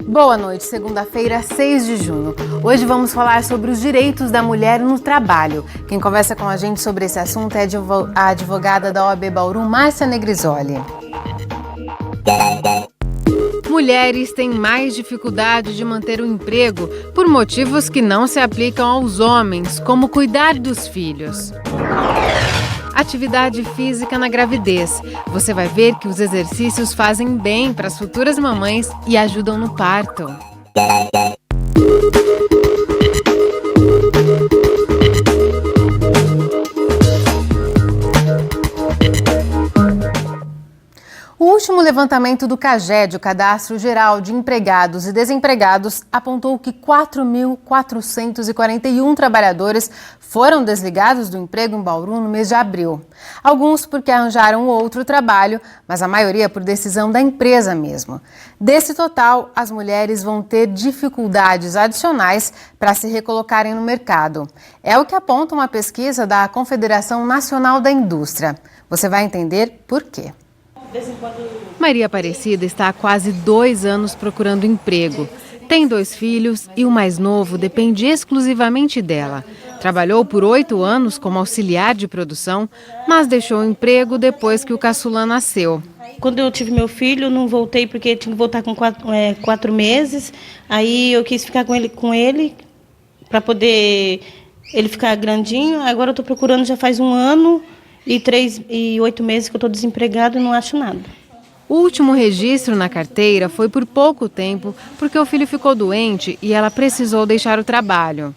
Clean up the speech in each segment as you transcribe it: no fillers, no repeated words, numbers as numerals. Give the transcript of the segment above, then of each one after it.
Boa noite, segunda-feira, 6 de junho. Hoje vamos falar sobre os direitos da mulher no trabalho. Quem conversa com a gente sobre esse assunto é a advogada da OAB Bauru, Márcia Negrisoli. Mulheres têm mais dificuldade de manter o emprego por motivos que não se aplicam aos homens, como cuidar dos filhos. Atividade física na gravidez. Você vai ver que os exercícios fazem bem para as futuras mamães e ajudam no parto. O último levantamento do CAGED, o Cadastro Geral de Empregados e Desempregados, apontou que 4.441 trabalhadores foram desligados do emprego em Bauru no mês de abril. Alguns porque arranjaram outro trabalho, mas a maioria por decisão da empresa mesmo. Desse total, as mulheres vão ter dificuldades adicionais para se recolocarem no mercado. É o que aponta uma pesquisa da Confederação Nacional da Indústria. Você vai entender por quê. Maria Aparecida está há quase 2 anos procurando emprego. Tem 2 filhos e o mais novo depende exclusivamente dela. Trabalhou por 8 anos como auxiliar de produção, mas deixou o emprego depois que o caçula nasceu. Quando eu tive meu filho, não voltei porque tinha que voltar com 4 meses. Aí eu quis ficar com ele para poder ele ficar grandinho. Agora eu estou procurando já faz 1 ano. E 8 meses que eu estou desempregado e não acho nada. O último registro na carteira foi por pouco tempo, porque o filho ficou doente e ela precisou deixar o trabalho.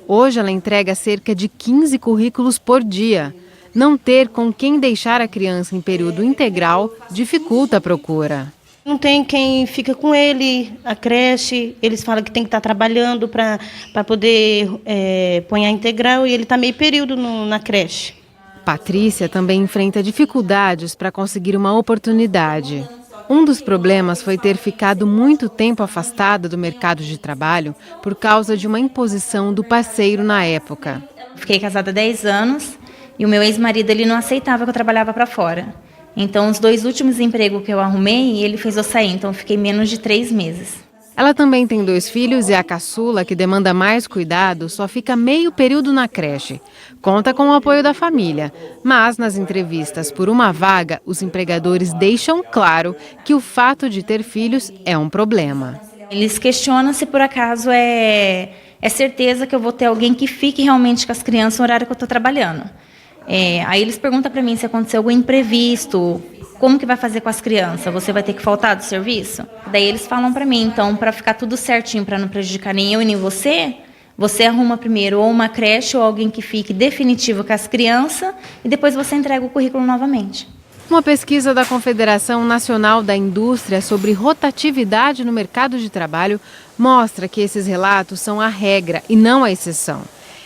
Hoje ela entrega cerca de 15 currículos por dia. Não ter com quem deixar a criança em período integral dificulta a procura. Não tem quem fica com ele, a creche, eles falam que tem que estar trabalhando para poder pôr a integral e ele está meio período na creche. Patrícia também enfrenta dificuldades para conseguir uma oportunidade. Um dos problemas foi ter ficado muito tempo afastada do mercado de trabalho por causa de uma imposição do parceiro na época. Fiquei casada há 10 anos e o meu ex-marido ele não aceitava que eu trabalhava para fora. Então, os 2 últimos empregos que eu arrumei, ele fez eu sair. Então, eu fiquei menos de 3 meses. Ela também tem 2 filhos e a caçula, que demanda mais cuidado, só fica meio período na creche. Conta com o apoio da família, mas nas entrevistas por uma vaga, os empregadores deixam claro que o fato de ter filhos é um problema. Eles questionam se por acaso é certeza que eu vou ter alguém que fique realmente com as crianças no horário que eu estou trabalhando. Aí eles perguntam para mim se aconteceu algum imprevisto, como que vai fazer com as crianças? Você vai ter que faltar do serviço? Daí eles falam para mim, então, para ficar tudo certinho, para não prejudicar nem eu e nem você arruma primeiro ou uma creche ou alguém que fique definitivo com as crianças e depois você entrega o currículo novamente. Uma pesquisa da Confederação Nacional da Indústria sobre rotatividade no mercado de trabalho mostra que esses relatos são a regra e não a exceção.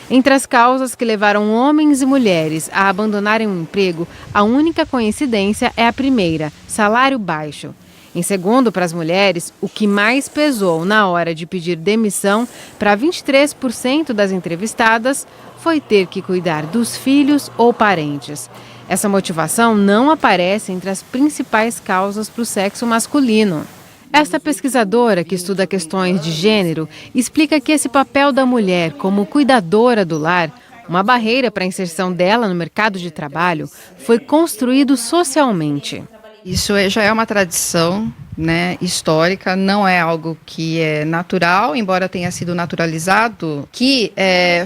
Entre as causas que levaram homens e mulheres a abandonarem o emprego, a única coincidência é a primeira, salário baixo. Em segundo, para as mulheres, o que mais pesou na hora de pedir demissão para 23% das entrevistadas foi ter que cuidar dos filhos ou parentes. Essa motivação não aparece entre as principais causas para o sexo masculino. Esta pesquisadora, que estuda questões de gênero, explica que esse papel da mulher como cuidadora do lar, uma barreira para a inserção dela no mercado de trabalho, foi construído socialmente. Isso já é uma tradição, né, histórica, não é algo que é natural, embora tenha sido naturalizado, que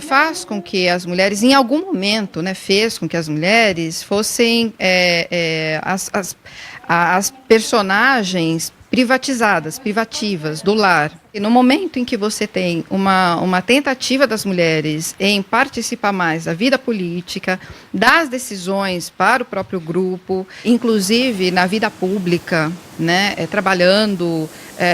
faz com que as mulheres, em algum momento, né, fez com que as mulheres fossem as personagens privativas do lar. E no momento em que você tem uma tentativa das mulheres em participar mais da vida política, das decisões para o próprio grupo, inclusive na vida pública, né, trabalhando,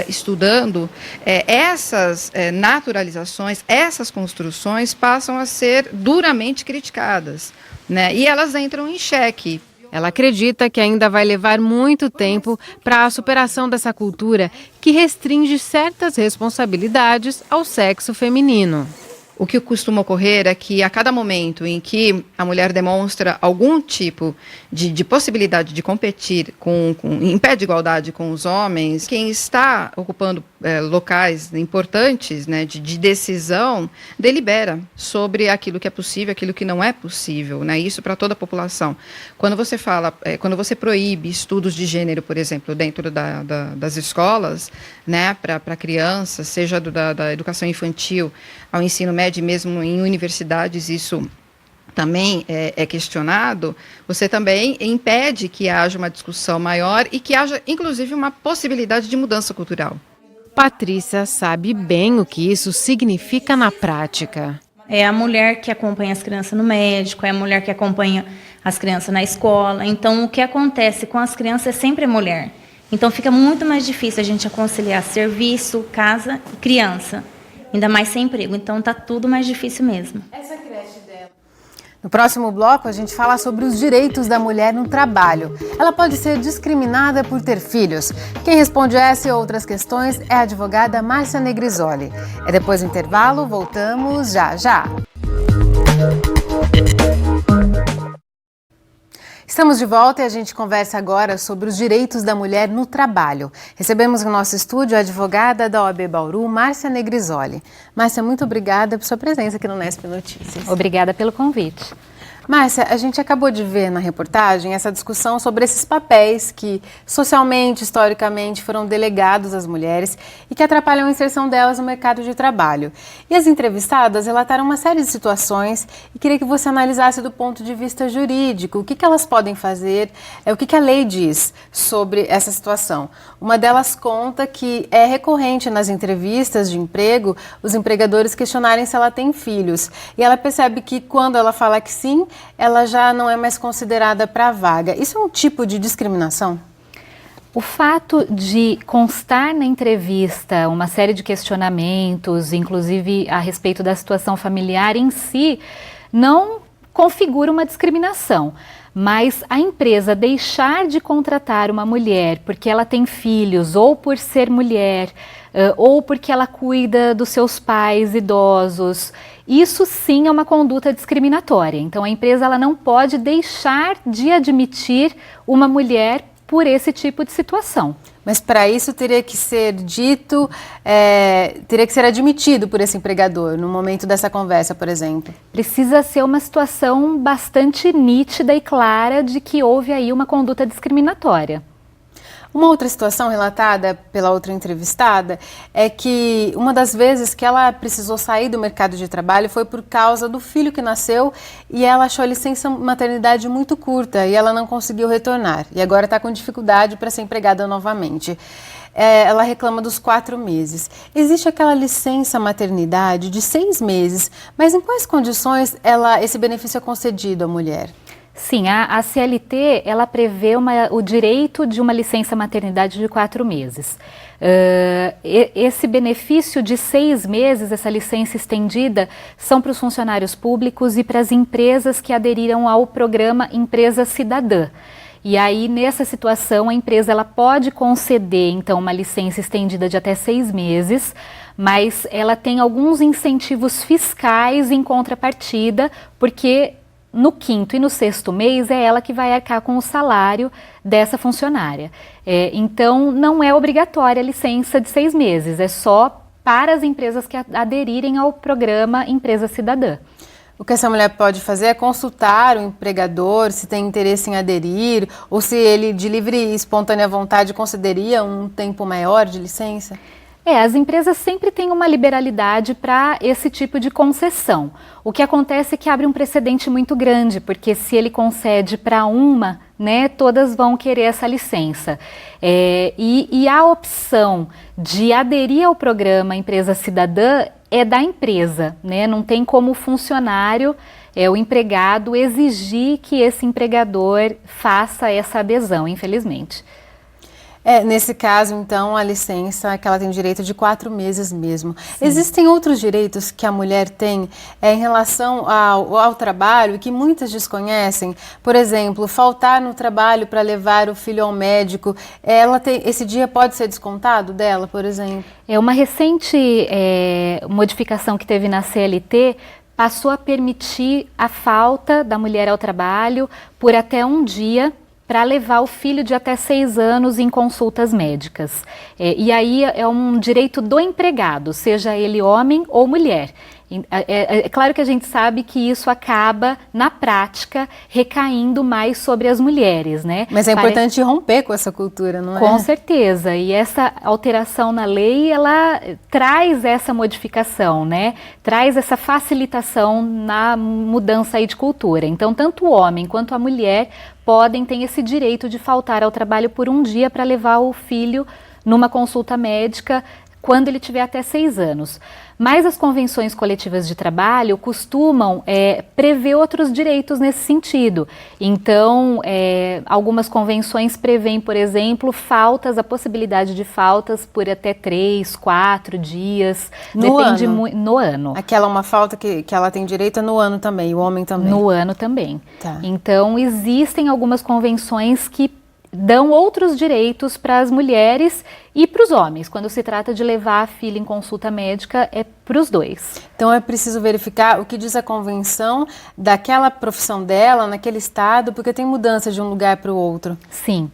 estudando, essas naturalizações, essas construções passam a ser duramente criticadas, né, e elas entram em xeque. Ela acredita que ainda vai levar muito tempo para a superação dessa cultura que restringe certas responsabilidades ao sexo feminino. O que costuma ocorrer é que a cada momento em que a mulher demonstra algum tipo de possibilidade de competir em pé de igualdade com os homens, quem está ocupando locais importantes, né, de decisão, delibera sobre aquilo que é possível, aquilo que não é possível, né, isso para toda a população. Quando você quando você proíbe estudos de gênero, por exemplo, dentro das escolas, né, para crianças, seja da educação infantil ao ensino médio, mesmo em universidades, isso também é questionado, você também impede que haja uma discussão maior e que haja, inclusive, uma possibilidade de mudança cultural. Patrícia sabe bem o que isso significa na prática. É a mulher que acompanha as crianças no médico, é a mulher que acompanha as crianças na escola. Então, o que acontece com as crianças é sempre a mulher. Então, fica muito mais difícil a gente conciliar serviço, casa e criança. Ainda mais sem emprego. Então, tá tudo mais difícil mesmo. No próximo bloco, a gente fala sobre os direitos da mulher no trabalho. Ela pode ser discriminada por ter filhos. Quem responde essa e outras questões é a advogada Márcia Negrisoli. É depois do intervalo, voltamos já. Estamos de volta e a gente conversa agora sobre os direitos da mulher no trabalho. Recebemos no nosso estúdio a advogada da OAB Bauru, Márcia Negrisoli. Márcia, muito obrigada por sua presença aqui no Nesp Notícias. Obrigada pelo convite. Márcia, a gente acabou de ver na reportagem essa discussão sobre esses papéis que socialmente, historicamente, foram delegados às mulheres e que atrapalham a inserção delas no mercado de trabalho. E as entrevistadas relataram uma série de situações e queria que você analisasse do ponto de vista jurídico o que elas podem fazer, o que a lei diz sobre essa situação. Uma delas conta que é recorrente nas entrevistas de emprego os empregadores questionarem se ela tem filhos. E ela percebe que quando ela fala que sim, ela já não é mais considerada para a vaga. Isso é um tipo de discriminação? O fato de constar na entrevista uma série de questionamentos, inclusive a respeito da situação familiar em si, não configura uma discriminação. Mas a empresa deixar de contratar uma mulher porque ela tem filhos, ou por ser mulher, ou porque ela cuida dos seus pais idosos, isso sim é uma conduta discriminatória. Então a empresa ela não pode deixar de admitir uma mulher por esse tipo de situação. Mas para isso teria que ser dito, teria que ser admitido por esse empregador no momento dessa conversa, por exemplo? Precisa ser uma situação bastante nítida e clara de que houve aí uma conduta discriminatória. Uma outra situação relatada pela outra entrevistada é que uma das vezes que ela precisou sair do mercado de trabalho foi por causa do filho que nasceu e ela achou a licença maternidade muito curta e ela não conseguiu retornar. E agora está com dificuldade para ser empregada novamente. Ela reclama dos 4 meses. Existe aquela licença maternidade de 6 meses, mas em quais condições esse benefício é concedido à mulher? Sim, a CLT ela prevê o direito de uma licença maternidade de 4 meses. Esse benefício de 6 meses, essa licença estendida, são para os funcionários públicos e para as empresas que aderiram ao programa Empresa Cidadã. E aí, nessa situação, a empresa ela pode conceder, então, uma licença estendida de até 6 meses, mas ela tem alguns incentivos fiscais em contrapartida, porque no 5º e no 6º mês é ela que vai arcar com o salário dessa funcionária. Então, não é obrigatória a licença de 6 meses, é só para as empresas que aderirem ao programa Empresa Cidadã. O que essa mulher pode fazer é consultar o empregador se tem interesse em aderir ou se ele, de livre e espontânea vontade, concederia um tempo maior de licença? As empresas sempre têm uma liberalidade para esse tipo de concessão. O que acontece é que abre um precedente muito grande, porque se ele concede para uma, né, todas vão querer essa licença. E a opção de aderir ao programa Empresa Cidadã é da empresa, né? Não tem como o funcionário, o empregado, exigir que esse empregador faça essa adesão, infelizmente. Nesse caso, então, a licença que ela tem direito de 4 meses mesmo. Sim. Existem outros direitos que a mulher tem em relação ao trabalho que muitas desconhecem? Por exemplo, faltar no trabalho para levar o filho ao médico. Esse dia pode ser descontado dela, por exemplo? Uma recente modificação que teve na CLT passou a permitir a falta da mulher ao trabalho por até um dia para levar o filho de até 6 anos em consultas médicas. E aí é um direito do empregado, seja ele homem ou mulher. É claro que a gente sabe que isso acaba, na prática, recaindo mais sobre as mulheres, né? Mas é importante romper com essa cultura, não é? Com certeza, e essa alteração na lei, ela traz essa modificação, né? Traz essa facilitação na mudança aí de cultura. Então, tanto o homem quanto a mulher podem ter esse direito de faltar ao trabalho por um dia para levar o filho numa consulta médica quando ele tiver até 6 anos. Mas as convenções coletivas de trabalho costumam prever outros direitos nesse sentido. Então, algumas convenções prevêem, por exemplo, a possibilidade de faltas por até 3, 4 dias. No no ano. Aquela uma falta que ela tem direito é no ano também, o homem também. No ano também. Tá. Então, existem algumas convenções que dão outros direitos para as mulheres e para os homens. Quando se trata de levar a filha em consulta médica, é para os dois. Então é preciso verificar o que diz a convenção daquela profissão dela, naquele estado, porque tem mudança de um lugar para o outro. Sim,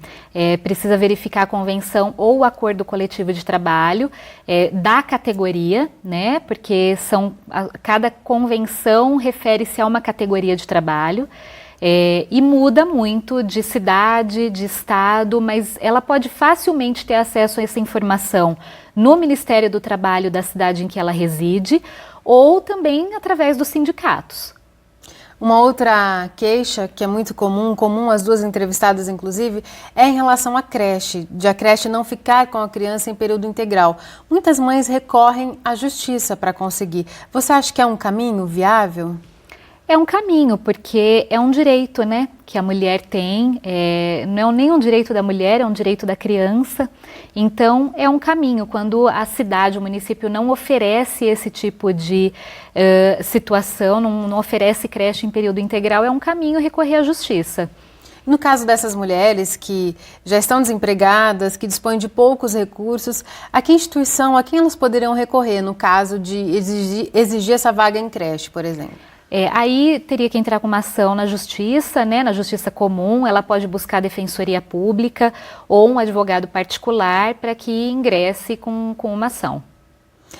precisa verificar a convenção ou o acordo coletivo de trabalho da categoria, né? Porque cada convenção refere-se a uma categoria de trabalho. E muda muito de cidade, de estado, mas ela pode facilmente ter acesso a essa informação no Ministério do Trabalho da cidade em que ela reside ou também através dos sindicatos. Uma outra queixa que é muito comum as duas entrevistadas inclusive, é em relação à creche, de a creche não ficar com a criança em período integral. Muitas mães recorrem à justiça para conseguir. Você acha que é um caminho viável? É um caminho, porque é um direito, né, que a mulher tem, não é nem um direito da mulher, é um direito da criança. Então, é um caminho. Quando a cidade, o município não oferece esse tipo de situação, não oferece creche em período integral, é um caminho recorrer à justiça. No caso dessas mulheres que já estão desempregadas, que dispõem de poucos recursos, a que instituição, a quem elas poderiam recorrer no caso de exigir essa vaga em creche, por exemplo? Aí teria que entrar com uma ação na justiça, né, na justiça comum. Ela pode buscar a defensoria pública ou um advogado particular para que ingresse com uma ação.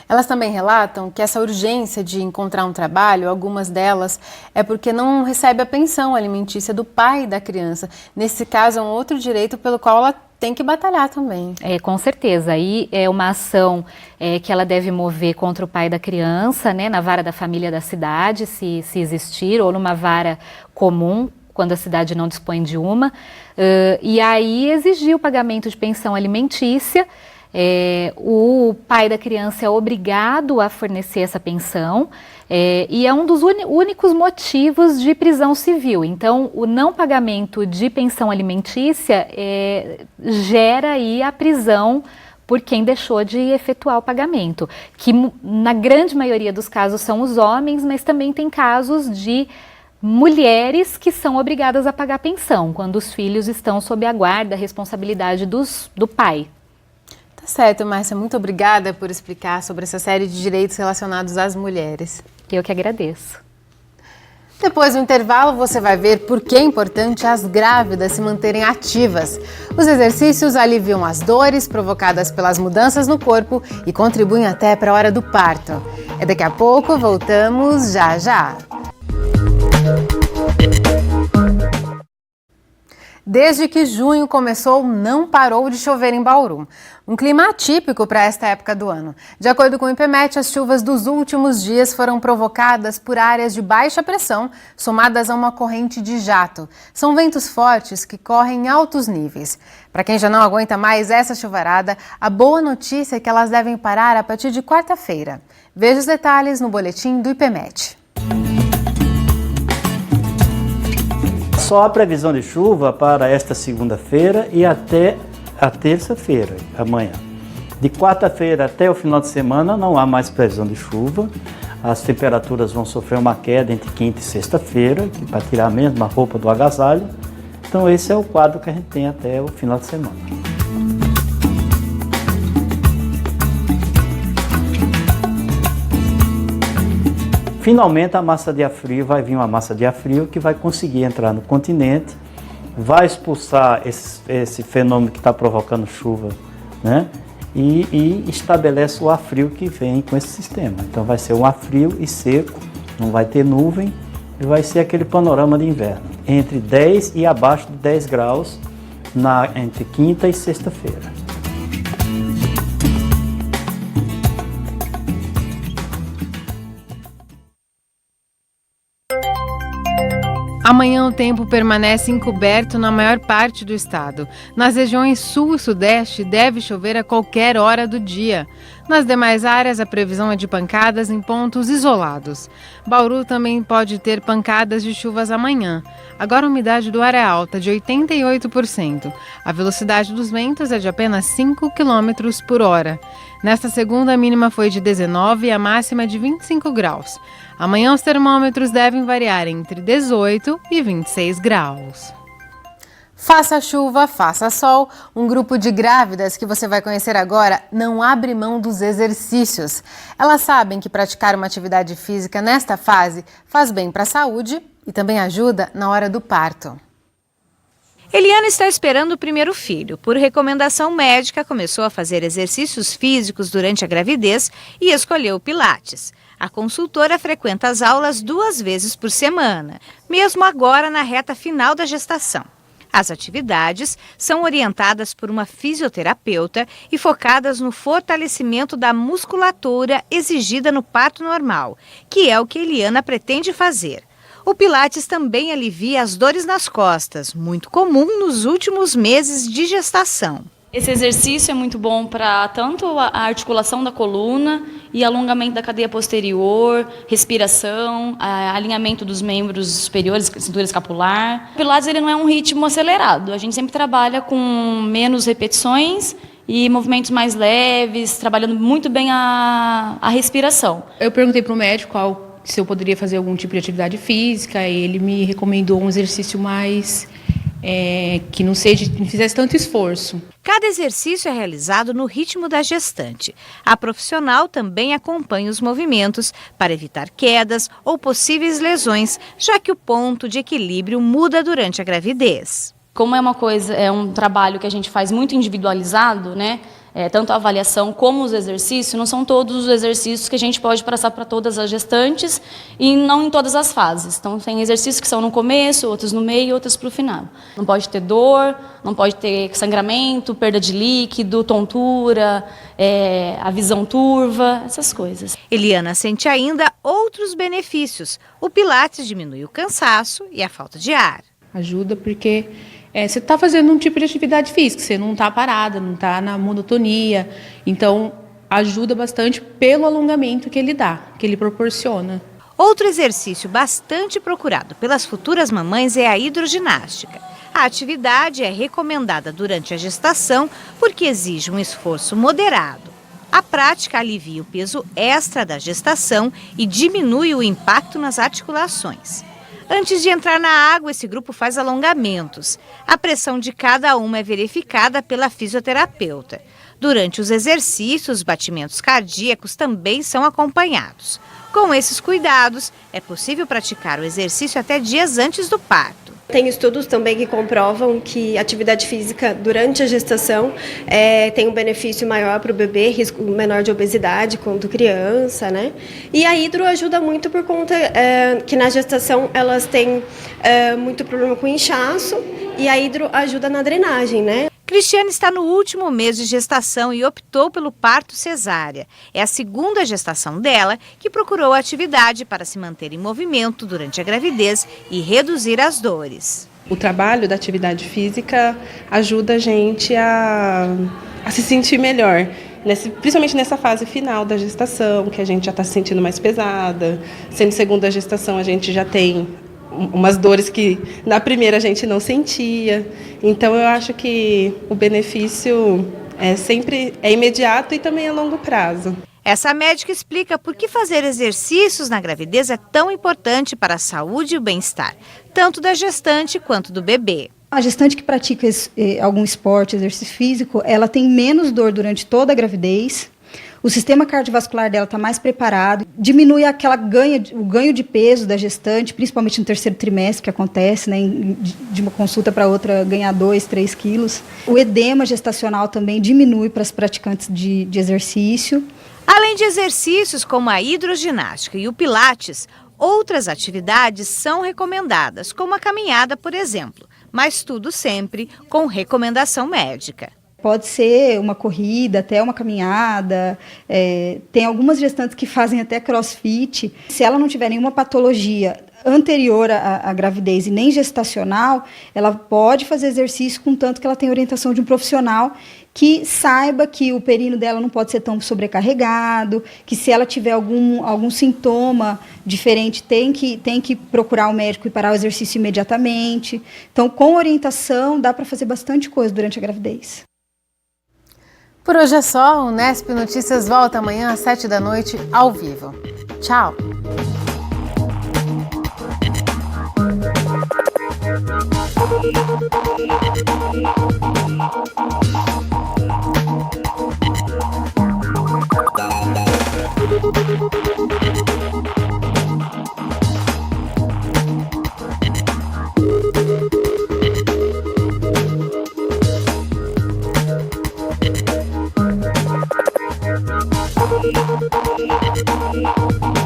Elas também relatam que essa urgência de encontrar um trabalho, algumas delas, é porque não recebe a pensão alimentícia do pai da criança. Nesse caso, é um outro direito pelo qual ela tem que batalhar também. Com certeza. Aí é uma ação que ela deve mover contra o pai da criança, né, na vara da família da cidade, se existir, ou numa vara comum, quando a cidade não dispõe de uma. E aí exigir o pagamento de pensão alimentícia. O pai da criança é obrigado a fornecer essa pensão e é um dos únicos motivos de prisão civil. Então, o não pagamento de pensão alimentícia gera aí a prisão por quem deixou de efetuar o pagamento, que na grande maioria dos casos são os homens, mas também tem casos de mulheres que são obrigadas a pagar pensão quando os filhos estão sob a guarda, a responsabilidade do pai. Tá certo, Márcia, muito obrigada por explicar sobre essa série de direitos relacionados às mulheres. Eu que agradeço. Depois do intervalo, você vai ver por que é importante as grávidas se manterem ativas. Os exercícios aliviam as dores provocadas pelas mudanças no corpo e contribuem até para a hora do parto. Daqui a pouco, voltamos já já. Desde que junho começou, não parou de chover em Bauru. Um clima atípico para esta época do ano. De acordo com o IPMET, as chuvas dos últimos dias foram provocadas por áreas de baixa pressão, somadas a uma corrente de jato. São ventos fortes que correm em altos níveis. Para quem já não aguenta mais essa chuvarada, a boa notícia é que elas devem parar a partir de quarta-feira. Veja os detalhes no boletim do IPMET. Só a previsão de chuva para esta segunda-feira e até a terça-feira, amanhã. De quarta-feira até o final de semana não há mais previsão de chuva. As temperaturas vão sofrer uma queda entre quinta e sexta-feira, que para tirar mesmo a roupa do agasalho. Então esse é o quadro que a gente tem até o final de semana. Finalmente a massa de ar frio vai vir uma massa de ar frio que vai conseguir entrar no continente vai expulsar esse fenômeno que está provocando chuva, né? E estabelece o ar frio que vem com esse sistema. Então vai ser um ar frio e seco, não vai ter nuvem e vai ser aquele panorama de inverno, entre 10 e abaixo de 10 graus entre quinta e sexta-feira. Amanhã o tempo permanece encoberto na maior parte do estado. Nas regiões sul e sudeste deve chover a qualquer hora do dia. Nas demais áreas a previsão é de pancadas em pontos isolados. Bauru também pode ter pancadas de chuvas amanhã. Agora a umidade do ar é alta, de 88%. A velocidade dos ventos é de apenas 5 km por hora. Nesta segunda, a mínima foi de 19 e a máxima de 25 graus. Amanhã os termômetros devem variar entre 18 e 26 graus. Faça chuva, faça sol. Um grupo de grávidas que você vai conhecer agora não abre mão dos exercícios. Elas sabem que praticar uma atividade física nesta fase faz bem para a saúde e também ajuda na hora do parto. Eliana está esperando o primeiro filho. Por recomendação médica, começou a fazer exercícios físicos durante a gravidez e escolheu o Pilates. A consultora frequenta as aulas 2 vezes por semana, mesmo agora na reta final da gestação. As atividades são orientadas por uma fisioterapeuta e focadas no fortalecimento da musculatura exigida no parto normal, que é o que Eliana pretende fazer. O Pilates também alivia as dores nas costas, muito comum nos últimos meses de gestação. Esse exercício é muito bom para tanto a articulação da coluna e alongamento da cadeia posterior, respiração, alinhamento dos membros superiores, cintura escapular. O Pilates ele não é um ritmo acelerado, a gente sempre trabalha com menos repetições e movimentos mais leves, trabalhando muito bem a respiração. Eu perguntei para o médico se eu poderia fazer algum tipo de atividade física e ele me recomendou um exercício mais que não fizesse tanto esforço. Cada exercício é realizado no ritmo da gestante. A profissional também acompanha os movimentos para evitar quedas ou possíveis lesões, já que o ponto de equilíbrio muda durante a gravidez. Como é um trabalho que a gente faz muito individualizado, né? Tanto a avaliação como os exercícios, não são todos os exercícios que a gente pode passar para todas as gestantes e não em todas as fases. Então, tem exercícios que são no começo, outros no meio e outros para o final. Não pode ter dor, não pode ter sangramento, perda de líquido, tontura, a visão turva, essas coisas. Eliana sente ainda outros benefícios. O Pilates diminui o cansaço e a falta de ar. Ajuda porque você está fazendo um tipo de atividade física, você não está parada, não está na monotonia. Então, ajuda bastante pelo alongamento que ele dá, que ele proporciona. Outro exercício bastante procurado pelas futuras mamães é a hidroginástica. A atividade é recomendada durante a gestação porque exige um esforço moderado. A prática alivia o peso extra da gestação e diminui o impacto nas articulações. Antes de entrar na água, esse grupo faz alongamentos. A pressão de cada uma é verificada pela fisioterapeuta. Durante os exercícios, os batimentos cardíacos também são acompanhados. Com esses cuidados, é possível praticar o exercício até dias antes do parto. Tem estudos também que comprovam que atividade física durante a gestação tem um benefício maior para o bebê, risco menor de obesidade quanto criança, né? E a hidro ajuda muito por conta que na gestação elas têm muito problema com inchaço e a hidro ajuda na drenagem, né? Cristiane está no último mês de gestação e optou pelo parto cesárea. É a segunda gestação dela que procurou a atividade para se manter em movimento durante a gravidez e reduzir as dores. O trabalho da atividade física ajuda a gente a se sentir melhor, principalmente nessa fase final da gestação, que a gente já está se sentindo mais pesada. Sendo segunda gestação, a gente já tem umas dores que na primeira a gente não sentia. Então eu acho que o benefício sempre é imediato e também a longo prazo. Essa médica explica por que fazer exercícios na gravidez é tão importante para a saúde e o bem-estar, tanto da gestante quanto do bebê. A gestante que pratica algum esporte, exercício físico, ela tem menos dor durante toda a gravidez. o sistema cardiovascular dela está mais preparado, diminui o ganho de peso da gestante, principalmente no terceiro trimestre, que acontece, né, de uma consulta para outra ganhar 2, 3 quilos. O edema gestacional também diminui para as praticantes de exercício. Além de exercícios como a hidroginástica e o pilates, outras atividades são recomendadas, como a caminhada, por exemplo, mas tudo sempre com recomendação médica. Pode ser uma corrida, até uma caminhada. Tem algumas gestantes que fazem até crossfit. Se ela não tiver nenhuma patologia anterior à gravidez e nem gestacional, ela pode fazer exercício, contanto que ela tenha orientação de um profissional que saiba que o períneo dela não pode ser tão sobrecarregado, que se ela tiver algum sintoma diferente, tem que procurar o médico e parar o exercício imediatamente. Então, com orientação, dá para fazer bastante coisa durante a gravidez. Por hoje é só. O Unesp Notícias volta amanhã às 19h ao vivo. Tchau! Thank you.